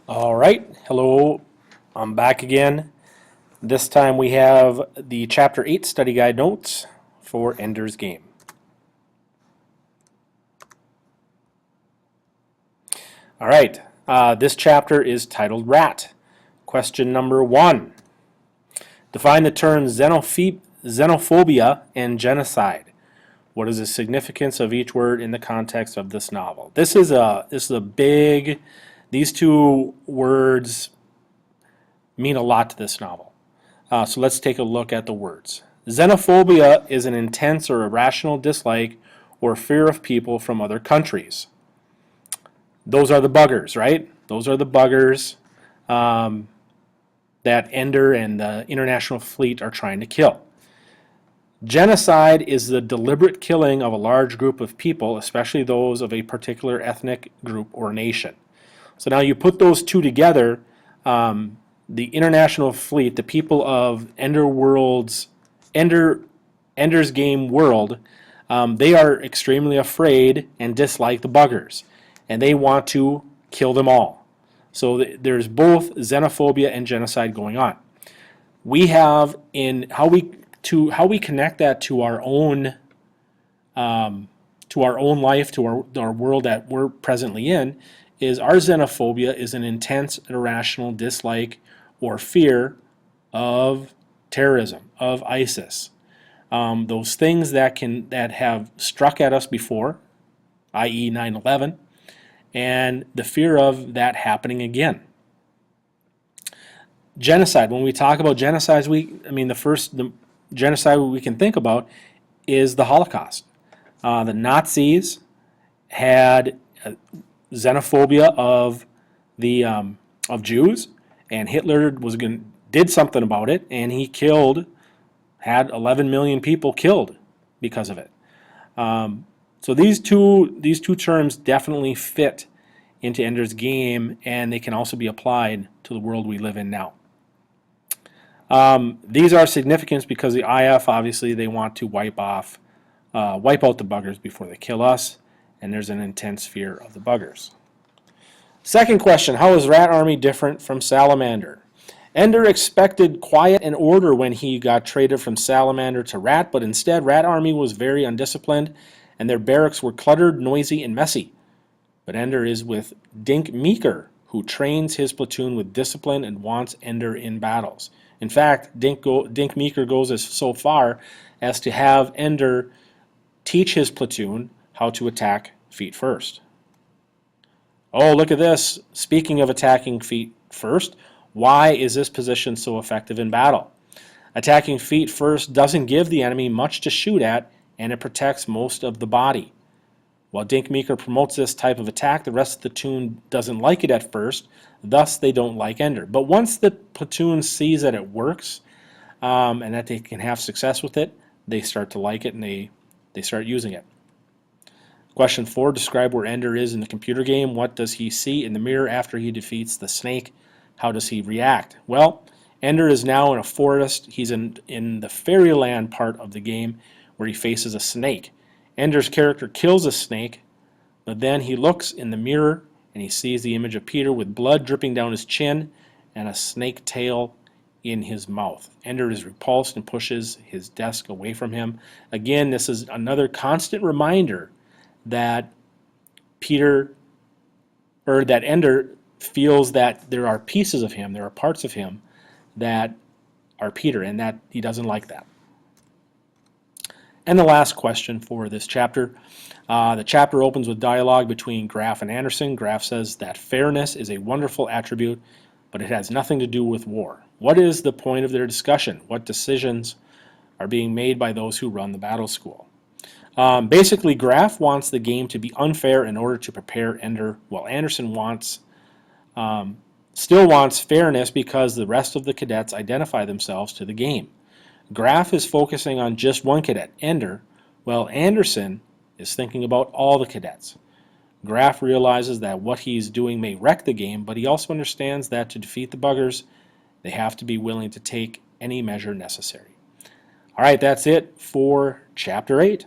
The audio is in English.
All right, hello, I'm back again. This time we have the Chapter 8 study guide notes for Ender's Game. All right, this chapter is titled Rat. Question number 1. Define the terms xenophobia and genocide. What is the significance of each word in the context of this novel? This is a big, these two words mean a lot to this novel. So let's take a look at the words. Xenophobia is an intense or irrational dislike or fear of people from other countries. Those are the buggers, right? Those are the buggers that Ender and the International Fleet are trying to kill. Genocide is the deliberate killing of a large group of people, especially those of a particular ethnic group or nation. So now you put those two together, the International Fleet, the people of Ender's Game world, they are extremely afraid and dislike the buggers, and they want to kill them all. So there's both xenophobia and genocide going on. We have in how we connect that to our own life, to our world that we're presently in, is our xenophobia is an intense, irrational dislike or fear of terrorism, of ISIS. Those things that have struck at us before, i.e. 9/11, and the fear of that happening again. Genocide. When we talk about genocides, the genocide we can think about is the Holocaust. The Nazis had xenophobia of Jews, and Hitler did something about it, and he had 11 million people killed because of it. So these two terms definitely fit into Ender's Game, and they can also be applied to the world we live in now. These are significant because the IF, obviously, they want to wipe out the buggers before they kill us, and there's an intense fear of the buggers. Second question, how is Rat Army different from Salamander? Ender expected quiet and order when he got traded from Salamander to Rat, but instead Rat Army was very undisciplined, and their barracks were cluttered, noisy, and messy. But Ender is with Dink Meeker, who trains his platoon with discipline and wants Ender in battles. In fact, Dink Meeker goes so far as to have Ender teach his platoon how to attack feet first. Oh, look at this. Speaking of attacking feet first, why is this position so effective in battle? Attacking feet first doesn't give the enemy much to shoot at, and it protects most of the body. While Dink Meeker promotes this type of attack, the rest of the platoon doesn't like it at first, thus they don't like Ender. But once the platoon sees that it works, and that they can have success with it, they start to like it, and they start using it. Question 4, describe where Ender is in the computer game. What does he see in the mirror after he defeats the snake? How does he react? Well, Ender is now in a forest. He's in the fairyland part of the game where he faces a snake. Ender's character kills a snake, but then he looks in the mirror and he sees the image of Peter with blood dripping down his chin and a snake tail in his mouth. Ender is repulsed and pushes his desk away from him. Again, this is another constant reminder that Ender feels that there are pieces of him, there are parts of him that are Peter, and that he doesn't like that. And the last question for this chapter. The chapter opens with dialogue between Graf and Anderson. Graf says that fairness is a wonderful attribute, but it has nothing to do with war. What is the point of their discussion? What decisions are being made by those who run the battle school? Basically, Graf wants the game to be unfair in order to prepare Ender, while Anderson still wants fairness because the rest of the cadets identify themselves to the game. Graf is focusing on just one cadet, Ender, while Anderson is thinking about all the cadets. Graf realizes that what he's doing may wreck the game, but he also understands that to defeat the buggers, they have to be willing to take any measure necessary. All right, that's it for Chapter 8.